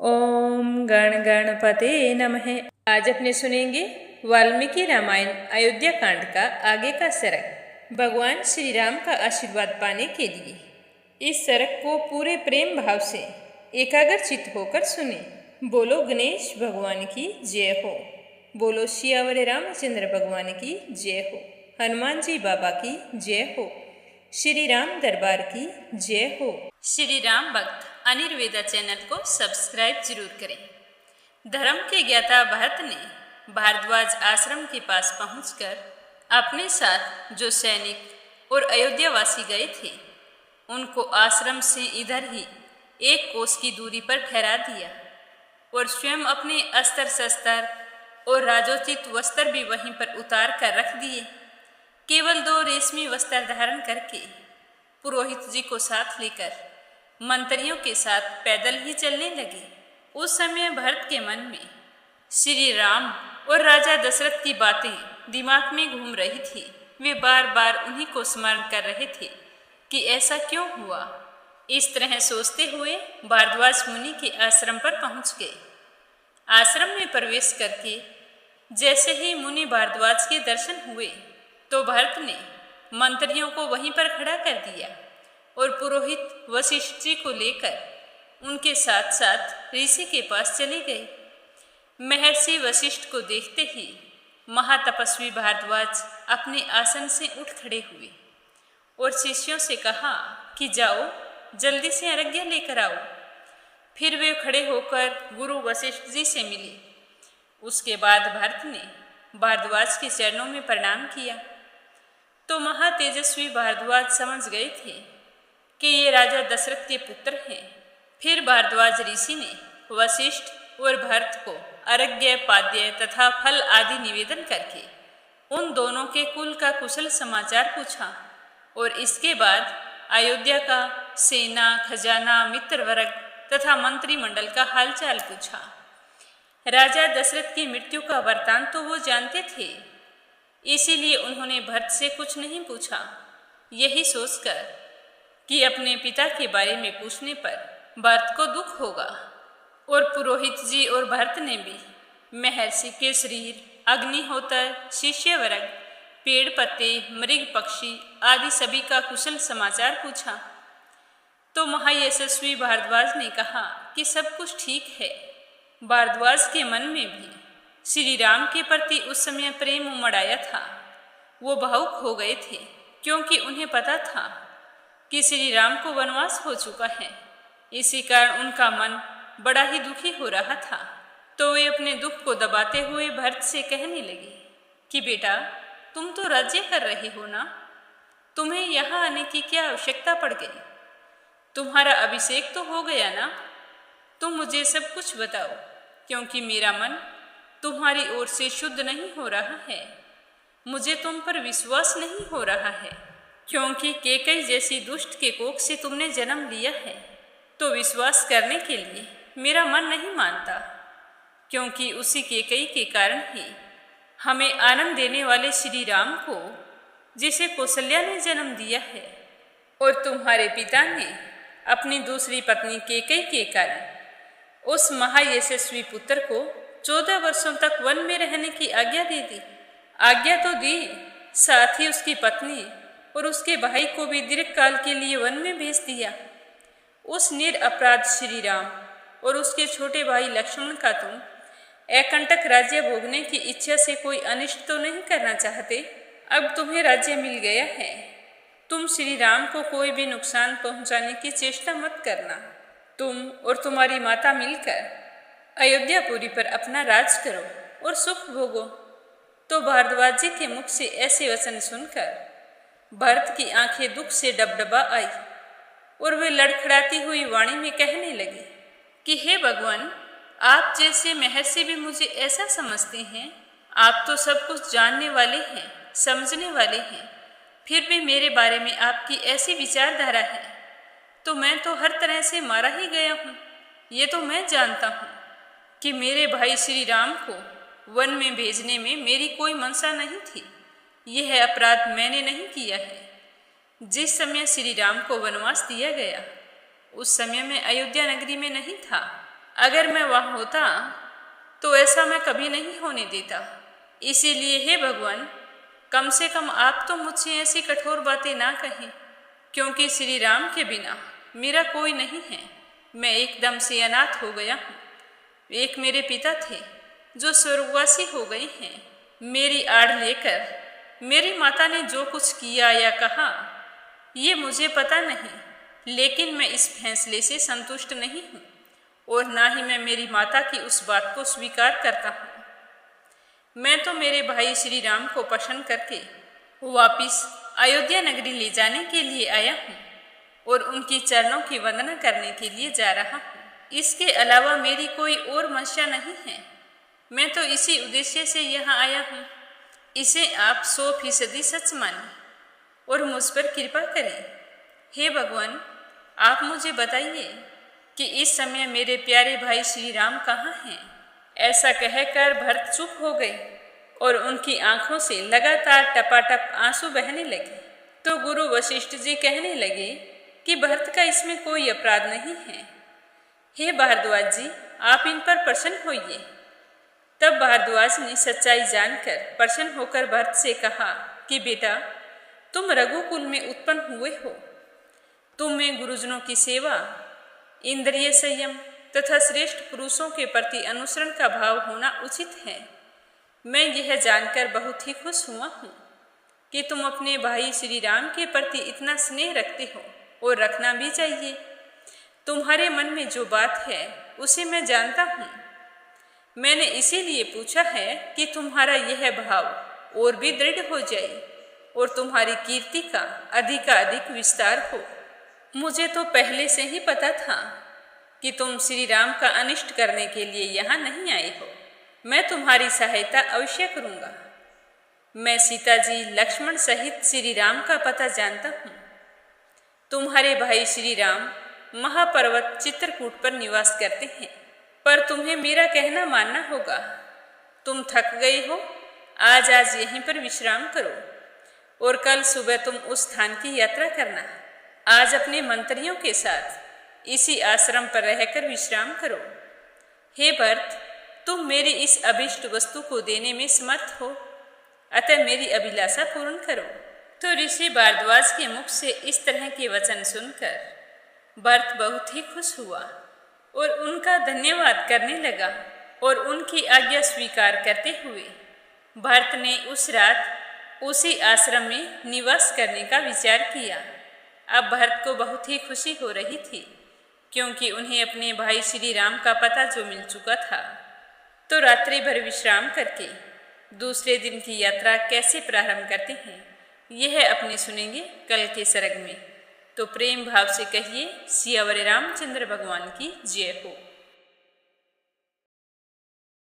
ओम गण गणपते नमः। आज अपने सुनेंगे वाल्मीकि रामायण अयोध्या कांड का आगे का सरक। भगवान श्री राम का आशीर्वाद पाने के लिए इस सरक को पूरे प्रेम भाव से एकाग्रचित्त होकर सुने। बोलो गणेश भगवान की जय हो। बोलो सियावर रामचंद्र भगवान की जय हो। हनुमान जी बाबा की जय हो। श्री राम दरबार की जय हो। श्री राम भक्त अनिर्वेदा चैनल को सब्सक्राइब जरूर करें। धर्म के ज्ञाता भरत ने भारद्वाज आश्रम के पास पहुंचकर अपने साथ जो सैनिक और अयोध्यावासी गए थे उनको आश्रम से इधर ही 1 कोस की दूरी पर ठहरा दिया और स्वयं अपने अस्त्र शस्त्र और राजोचित वस्त्र भी वहीं पर उतार कर रख दिए। केवल 2 रेशमी वस्त्र धारण करके पुरोहित जी को साथ लेकर मंत्रियों के साथ पैदल ही चलने लगे। उस समय भरत के मन में श्री राम और राजा दशरथ की बातें दिमाग में घूम रही थी। वे बार बार उन्हीं को स्मरण कर रहे थे कि ऐसा क्यों हुआ। इस तरह सोचते हुए भारद्वाज मुनि के आश्रम पर पहुंच गए। आश्रम में प्रवेश करके जैसे ही मुनि भारद्वाज के दर्शन हुए तो भरत ने मंत्रियों को वहीं पर खड़ा कर दिया और पुरोहित वशिष्ठ जी को लेकर उनके साथ साथ ऋषि के पास चले गए। महर्षि वशिष्ठ को देखते ही महातपस्वी भारद्वाज अपने आसन से उठ खड़े हुए और शिष्यों से कहा कि जाओ जल्दी से आज्ञा लेकर आओ। फिर वे खड़े होकर गुरु वशिष्ठ जी से मिले। उसके बाद भरत ने भारद्वाज के चरणों में प्रणाम किया तो महातेजस्वी भारद्वाज समझ गए थे कि ये राजा दशरथ के पुत्र हैं। फिर भारद्वाज ऋषि ने वशिष्ठ और भरत को अर्घ्य पाद्य तथा फल आदि निवेदन करके उन दोनों के कुल का कुशल समाचार पूछा और इसके बाद अयोध्या का सेना खजाना मित्र वर्ग तथा मंत्रिमंडल का हालचाल पूछा। राजा दशरथ की मृत्यु का वृत्तांत तो वो जानते थे, इसीलिए उन्होंने भरत से कुछ नहीं पूछा। यही सोचकर कि अपने पिता के बारे में पूछने पर भरत को दुख होगा। और पुरोहित जी और भरत ने भी महर्षि के शरीर अग्निहोत्र शिष्य वर्ग पेड़ पत्ते मृग पक्षी आदि सभी का कुशल समाचार पूछा तो महायशस्वी भारद्वाज ने कहा कि सब कुछ ठीक है। भारद्वाज के मन में भी श्री राम के प्रति उस समय प्रेम उमड़ आया था। वो भावुक हो गए थे क्योंकि उन्हें पता था कि श्री राम को वनवास हो चुका है। इसी कारण उनका मन बड़ा ही दुखी हो रहा था। तो वे अपने दुख को दबाते हुए भरत से कहने लगे कि बेटा तुम तो राज्य कर रहे हो ना, तुम्हें यहाँ आने की क्या आवश्यकता पड़ गई? तुम्हारा अभिषेक तो हो गया ना। तुम मुझे सब कुछ बताओ क्योंकि मेरा मन तुम्हारी ओर से शुद्ध नहीं हो रहा है। मुझे तुम पर विश्वास नहीं हो रहा है क्योंकि केकई जैसी दुष्ट के कोख से तुमने जन्म लिया है। तो विश्वास करने के लिए मेरा मन नहीं मानता क्योंकि उसी केकई के कारण ही हमें आनंद देने वाले श्री राम को जिसे कौशल्या ने जन्म दिया है और तुम्हारे पिता ने अपनी दूसरी पत्नी केकई के कारण उस महायशस्वी पुत्र को 14 वर्षों तक वन में रहने की आज्ञा दे दी। आज्ञा तो दी, साथ ही उसकी पत्नी और उसके भाई को भी दीर्घ काल के लिए वन में भेज दिया। उस निरपराध श्री राम और उसके छोटे भाई लक्ष्मण का तुम एकंटक राज्य भोगने की इच्छा से कोई अनिष्ट तो नहीं करना चाहते। अब तुम्हें राज्य मिल गया है, तुम श्री राम को कोई भी नुकसान पहुंचाने की चेष्टा मत करना। तुम और तुम्हारी माता मिलकर अयोध्यापुरी पर अपना राज करो और सुख भोगो। तो भारद्वाज जी के मुख से ऐसे वचन सुनकर भरत की आंखें दुख से डबडबा आई और वे लड़खड़ाती हुई वाणी में कहने लगे कि हे भगवान, आप जैसे महर्षि भी मुझे ऐसा समझते हैं। आप तो सब कुछ जानने वाले हैं, समझने वाले हैं, फिर भी मेरे बारे में आपकी ऐसी विचारधारा है तो मैं तो हर तरह से मारा ही गया हूँ। ये तो मैं जानता हूँ कि मेरे भाई श्री राम को वन में भेजने में मेरी कोई मंशा नहीं थी। यह अपराध मैंने नहीं किया है। जिस समय श्री राम को वनवास दिया गया उस समय मैं अयोध्या नगरी में नहीं था। अगर मैं वहाँ होता तो ऐसा मैं कभी नहीं होने देता। इसीलिए हे भगवान, कम से कम आप तो मुझसे ऐसी कठोर बातें ना कहें, क्योंकि श्री राम के बिना मेरा कोई नहीं है। मैं एकदम से अनाथ हो गया हूँ। एक मेरे पिता थे जो स्वर्गवासी हो गए हैं। मेरी आड़ लेकर मेरी माता ने जो कुछ किया या कहा ये मुझे पता नहीं, लेकिन मैं इस फैसले से संतुष्ट नहीं हूँ और ना ही मैं मेरी माता की उस बात को स्वीकार करता हूँ। मैं तो मेरे भाई श्री राम को पसंद करके वापिस अयोध्या नगरी ले जाने के लिए आया हूँ और उनकी चरणों की वंदना करने के लिए जा रहा हूँ। इसके अलावा मेरी कोई और मंशा नहीं है। मैं तो इसी उद्देश्य से यहाँ आया हूँ। इसे आप 100% सच मानें और मुझ पर कृपा करें। हे भगवान, आप मुझे बताइए कि इस समय मेरे प्यारे भाई श्री राम कहाँ हैं। ऐसा कहकर भरत चुप हो गए और उनकी आंखों से लगातार टपाटप आंसू बहने लगे। तो गुरु वशिष्ठ जी कहने लगे कि भरत का इसमें कोई अपराध नहीं है। हे भारद्वाज जी, आप इन पर प्रसन्न होइए। तब भारद्वाज ने सच्चाई जानकर प्रसन्न होकर भरत से कहा कि बेटा, तुम रघुकुल में उत्पन्न हुए हो। तुम में गुरुजनों की सेवा, इंद्रिय संयम तथा श्रेष्ठ पुरुषों के प्रति अनुसरण का भाव होना उचित है। मैं यह जानकर बहुत ही खुश हुआ हूँ कि तुम अपने भाई श्री राम के प्रति इतना स्नेह रखते हो और रखना भी चाहिए। तुम्हारे मन में जो बात है उसे मैं जानता हूँ। मैंने इसीलिए पूछा है कि तुम्हारा यह भाव और भी दृढ़ हो जाए और तुम्हारी कीर्ति का अधिकाधिक विस्तार हो। मुझे तो पहले से ही पता था कि तुम श्री राम का अनिष्ट करने के लिए यहाँ नहीं आए हो। मैं तुम्हारी सहायता अवश्य करूँगा। मैं सीता जी, लक्ष्मण सहित श्री राम का पता जानता हूँ। तुम्हारे भाई श्री राम महापर्वत चित्रकूट पर निवास करते हैं, पर तुम्हें मेरा कहना मानना होगा। तुम थक गए हो, आज यहीं पर विश्राम करो और कल सुबह तुम उस स्थान की यात्रा करना। आज अपने मंत्रियों के साथ इसी आश्रम पर रहकर विश्राम करो। हे भरत, तुम मेरी इस अभिष्ट वस्तु को देने में समर्थ हो, अतः मेरी अभिलाषा पूर्ण करो। तो ऋषि भारद्वाज के मुख से इस तरह के वचन सुनकर भरत बहुत ही खुश हुआ और उनका धन्यवाद करने लगा और उनकी आज्ञा स्वीकार करते हुए भरत ने उस रात उसी आश्रम में निवास करने का विचार किया। अब भरत को बहुत ही खुशी हो रही थी, क्योंकि उन्हें अपने भाई श्री राम का पता जो मिल चुका था। तो रात्रि भर विश्राम करके दूसरे दिन की यात्रा कैसे प्रारंभ करते हैं, यह अपने सुनेंगे कल के सर्ग में। तो प्रेम भाव से कहिए सियावर रामचंद्र भगवान की जय हो।